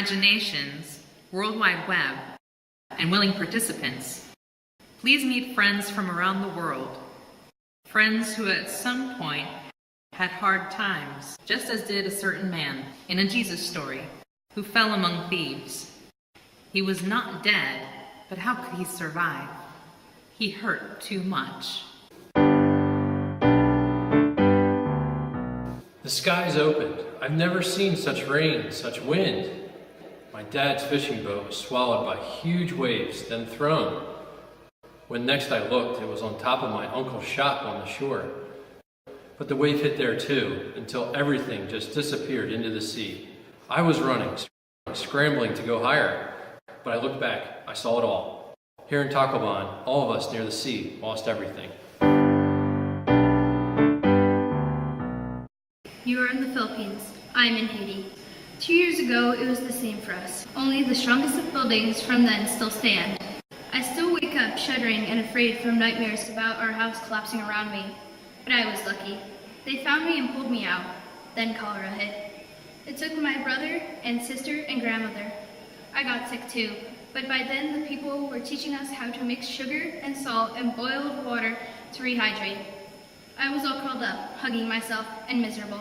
imaginations, World Wide Web, and willing participants, please meet friends from around the world. Friends who at some point had hard times, just as did a certain man in a Jesus story who fell among thieves. He was not dead, but how could he survive? He hurt too much. The skies opened. I've never seen such rain, such wind. My dad's fishing boat was swallowed by huge waves, then thrown. When next I looked, it was on top of my uncle's shop on the shore. But the wave hit there too, until everything just disappeared into the sea. I was running, scrambling to go higher, but I looked back, I saw it all. Here in Tacloban, all of us near the sea lost everything. You are in the Philippines. I am in Haiti. 2 years ago, it was the same for us. Only the strongest of buildings from then still stand. I still wake up shuddering and afraid from nightmares about our house collapsing around me. But I was lucky. They found me and pulled me out. Then cholera hit. It took my brother and sister and grandmother. I got sick too, but by then the people were teaching us how to mix sugar and salt and boiled water to rehydrate. I was all curled up, hugging myself, and miserable.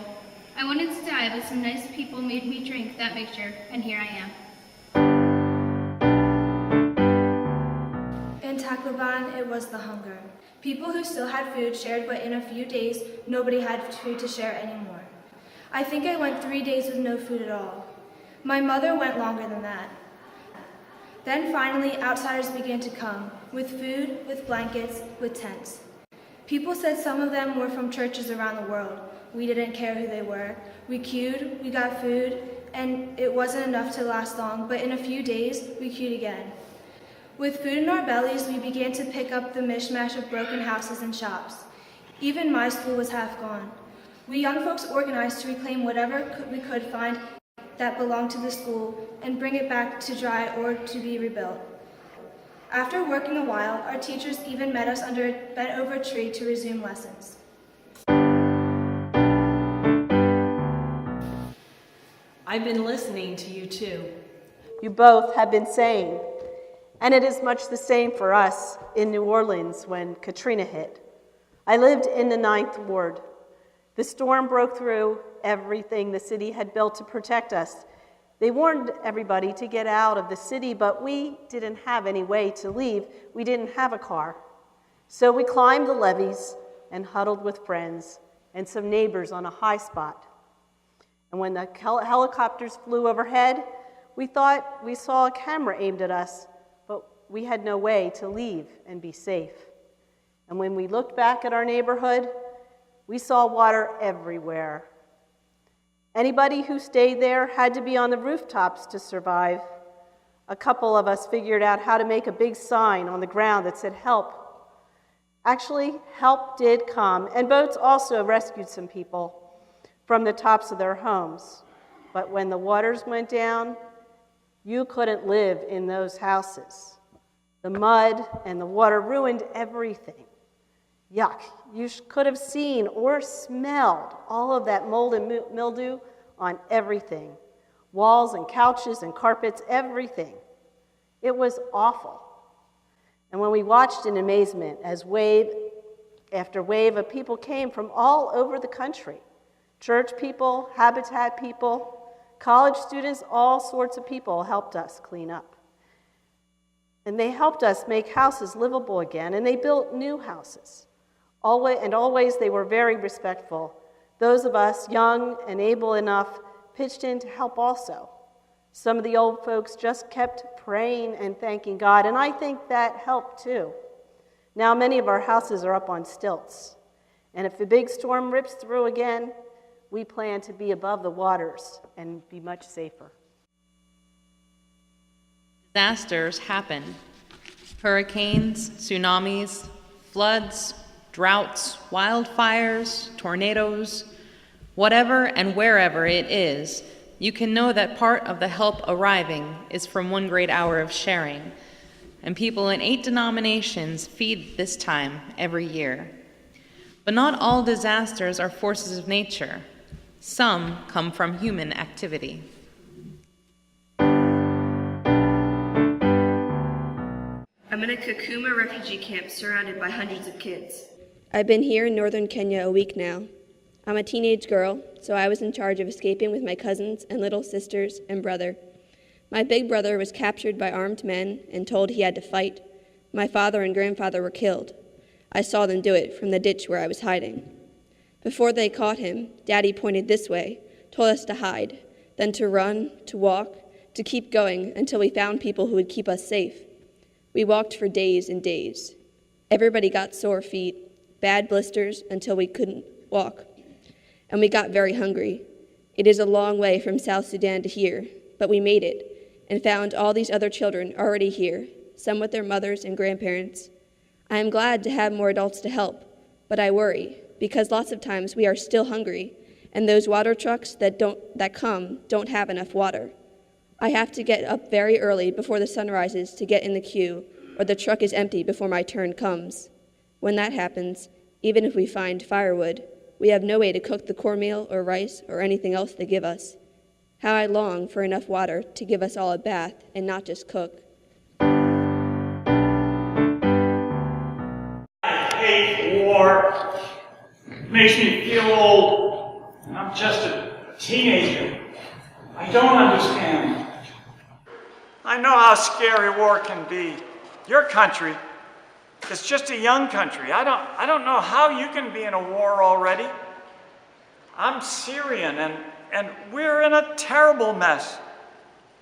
I wanted to die, but some nice people made me drink that mixture, and here I am. In Tacloban, it was the hunger. People who still had food shared, but in a few days, nobody had food to share anymore. I think I went 3 days with no food at all. My mother went longer than that. Then finally, outsiders began to come, with food, with blankets, with tents. People said some of them were from churches around the world. We didn't care who they were. We queued, we got food, and it wasn't enough to last long, but in a few days, we queued again. With food in our bellies, we began to pick up the mishmash of broken houses and shops. Even my school was half gone. We young folks organized to reclaim whatever we could find that belonged to the school and bring it back to dry or to be rebuilt. After working a while, our teachers even met us under a bent-over tree to resume lessons. I've been listening to you too. You both have been saying, and it is much the same for us in New Orleans when Katrina hit. I lived in the 9th Ward. The storm broke through everything the city had built to protect us. They warned everybody to get out of the city, but we didn't have any way to leave. We didn't have a car. So we climbed the levees and huddled with friends and some neighbors on a high spot. And when the helicopters flew overhead, we thought we saw a camera aimed at us, but we had no way to leave and be safe. And when we looked back at our neighborhood, we saw water everywhere. Anybody who stayed there had to be on the rooftops to survive. A couple of us figured out how to make a big sign on the ground that said, "Help." Actually, help did come, and boats also rescued some people from the tops of their homes. But when the waters went down, you couldn't live in those houses. The mud and the water ruined everything. Yuck, you could have seen or smelled all of that mold and mildew on everything. Walls and couches and carpets, everything. It was awful. And when we watched in amazement as wave after wave of people came from all over the country, church people, Habitat people, college students, all sorts of people helped us clean up. And they helped us make houses livable again, and they built new houses. Always they were very respectful. Those of us, young and able enough, pitched in to help also. Some of the old folks just kept praying and thanking God, and I think that helped too. Now many of our houses are up on stilts, and if the big storm rips through again, we plan to be above the waters and be much safer. Disasters happen. Hurricanes, tsunamis, floods, droughts, wildfires, tornadoes, whatever and wherever it is, you can know that part of the help arriving is from one great hour of sharing. And people in 8 denominations feed this time every year. But not all disasters are forces of nature. Some come from human activity. I'm in a Kakuma refugee camp surrounded by hundreds of kids. I've been here in northern Kenya a week now. I'm a teenage girl, so I was in charge of escaping with my cousins and little sisters and brother. My big brother was captured by armed men and told he had to fight. My father and grandfather were killed. I saw them do it from the ditch where I was hiding. Before they caught him, Daddy pointed this way, told us to hide, then to run, to walk, to keep going until we found people who would keep us safe. We walked for days and days. Everybody got sore feet, bad blisters until we couldn't walk. And we got very hungry. It is a long way from South Sudan to here, but we made it and found all these other children already here, some with their mothers and grandparents. I am glad to have more adults to help, but I worry because lots of times we are still hungry and those water trucks that come don't have enough water. I have to get up very early before the sun rises to get in the queue, or the truck is empty before my turn comes. When that happens, even if we find firewood, we have no way to cook the cornmeal or rice or anything else they give us. How I long for enough water to give us all a bath and not just cook. I hate war. It makes me feel old. And I'm just a teenager. I don't understand. I know how scary war can be. Your country is just a young country. I don't know how you can be in a war already. I'm Syrian and we're in a terrible mess.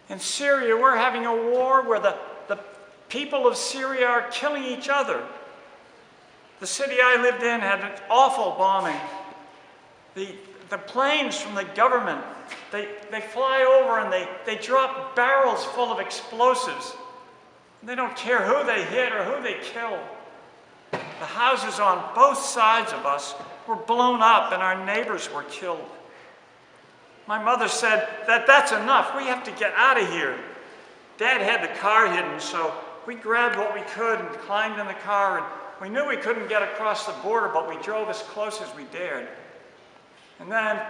In Syria, we're having a war where the people of Syria are killing each other. The city I lived in had an awful bombing. The planes from the government, they fly over and they drop barrels full of explosives. They don't care who they hit or who they kill. The houses on both sides of us were blown up and our neighbors were killed. My mother said that's enough. We have to get out of here. Dad had the car hidden, so we grabbed what we could and climbed in the car. And we knew we couldn't get across the border, but we drove as close as we dared. And then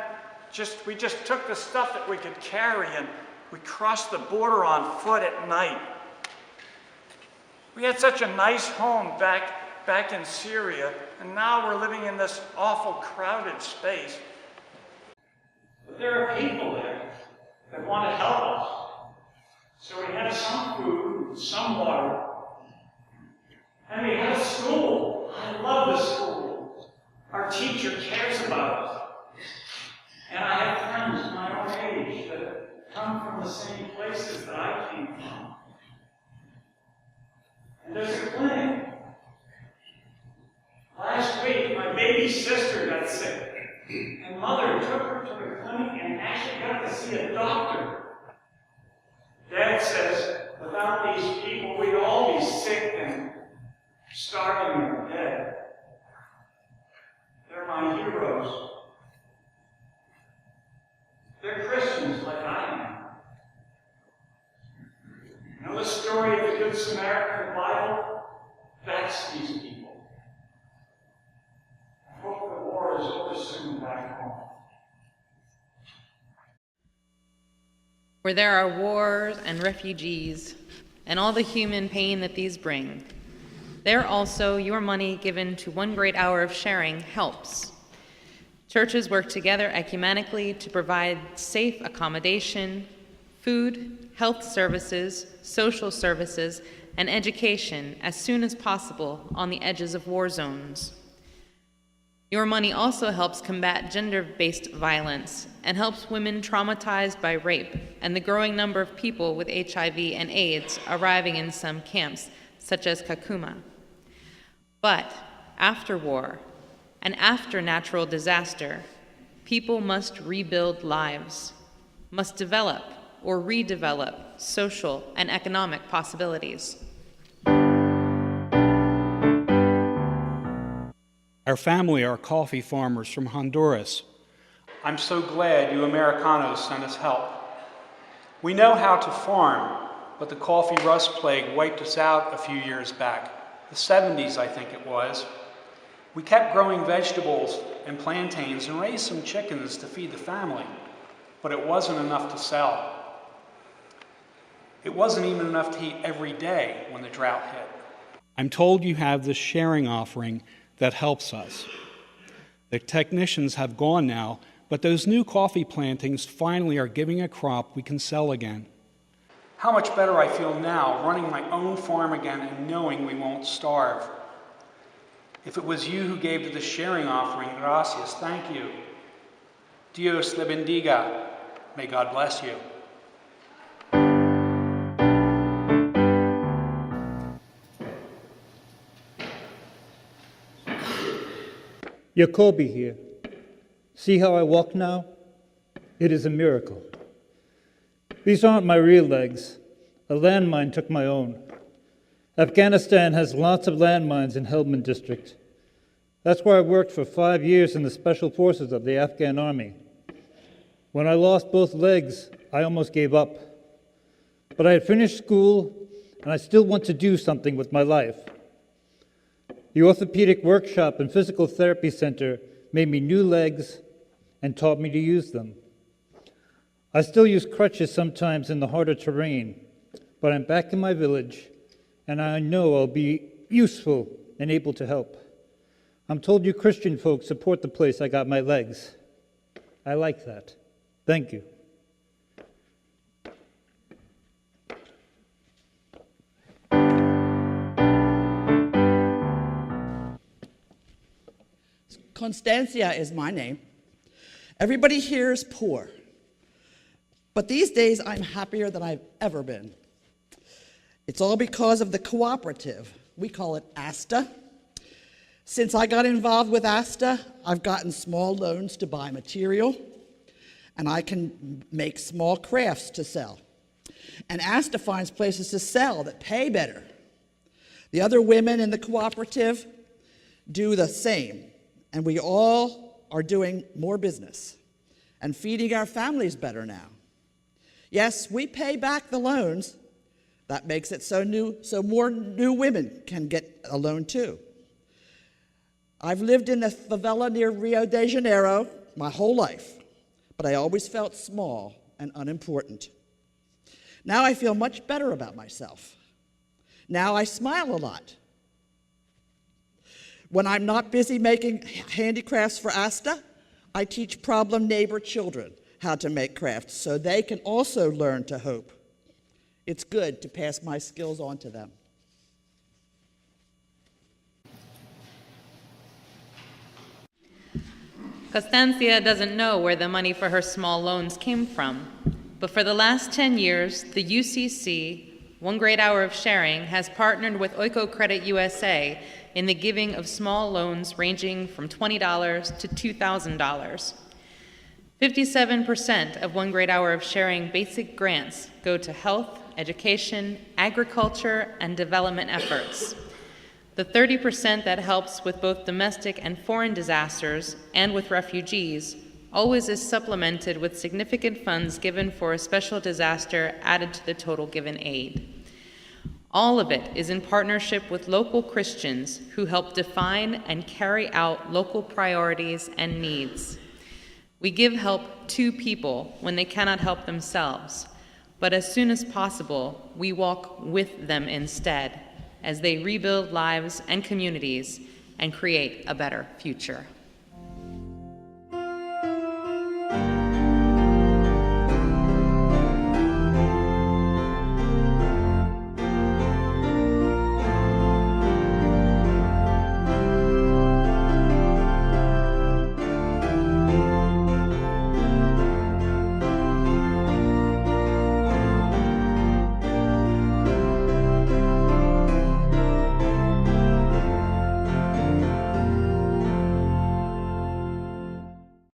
we just took the stuff that we could carry and we crossed the border on foot at night. We had such a nice home back in Syria, and now we're living in this awful crowded space. But there are people there that want to help us. So we have some food, some water, and we have a school. I love the school. Our teacher cares about us. And I have friends my own age that come from the same places that I came from. And there's a clinic. Last week, my baby sister got sick, and Mother took her to the clinic and actually got to see a doctor. Dad says, without these people, we'd all be sick and starving or dead. They're my heroes. They're Christians like I am. You know the story of the Good Samaritan in the Bible? That's these people. I hope the war is over soon back home. Where there are wars and refugees and all the human pain that these bring, there also your money given to one great hour of sharing helps. Churches work together ecumenically to provide safe accommodation, food, health services, social services, and education as soon as possible on the edges of war zones. Your money also helps combat gender-based violence and helps women traumatized by rape and the growing number of people with HIV and AIDS arriving in some camps, such as Kakuma. But after war, and after natural disaster, people must rebuild lives, must develop or redevelop social and economic possibilities. Our family are coffee farmers from Honduras. I'm so glad you Americanos sent us help. We know how to farm, but the coffee rust plague wiped us out a few years back. The 70s, I think it was. We kept growing vegetables and plantains and raised some chickens to feed the family, but it wasn't enough to sell. It wasn't even enough to eat every day when the drought hit. I'm told you have this sharing offering that helps us. The technicians have gone now, but those new coffee plantings finally are giving a crop we can sell again. How much better I feel now, running my own farm again and knowing we won't starve. If it was you who gave to the sharing offering, gracias, thank you. Dios le bendiga. May God bless you. Jacobi here. See how I walk now? It is a miracle. These aren't my real legs. A landmine took my own. Afghanistan has lots of landmines in Helmand district. That's where I worked for 5 years in the special forces of the Afghan army. When I lost both legs, I almost gave up. But I had finished school, and I still want to do something with my life. The orthopedic workshop and physical therapy center made me new legs and taught me to use them. I still use crutches sometimes in the harder terrain, but I'm back in my village, and I know I'll be useful and able to help. I'm told you Christian folks support the place I got my legs. I like that. Thank you. Constancia is my name. Everybody here is poor. But these days, I'm happier than I've ever been. It's all because of the cooperative. We call it ASTA. Since I got involved with ASTA, I've gotten small loans to buy material, and I can make small crafts to sell. And ASTA finds places to sell that pay better. The other women in the cooperative do the same, and we all are doing more business and feeding our families better now. Yes, we pay back the loans. That makes it so more new women can get a loan too. I've lived in the favela near Rio de Janeiro my whole life, but I always felt small and unimportant. Now I feel much better about myself. Now I smile a lot. When I'm not busy making handicrafts for ASTA, I teach problem neighbor children how to make crafts so they can also learn to hope. It's good to pass my skills on to them. Constancia doesn't know where the money for her small loans came from, but for the last 10 years, the UCC, One Great Hour of Sharing, has partnered with Oiko Credit USA in the giving of small loans ranging from $20 to $2,000. 57% of One Great Hour of Sharing basic grants go to health, education, agriculture, and development efforts. The 30% that helps with both domestic and foreign disasters and with refugees always is supplemented with significant funds given for a special disaster added to the total given aid. All of it is in partnership with local Christians who help define and carry out local priorities and needs. We give help to people when they cannot help themselves, but as soon as possible, we walk with them instead as they rebuild lives and communities and create a better future.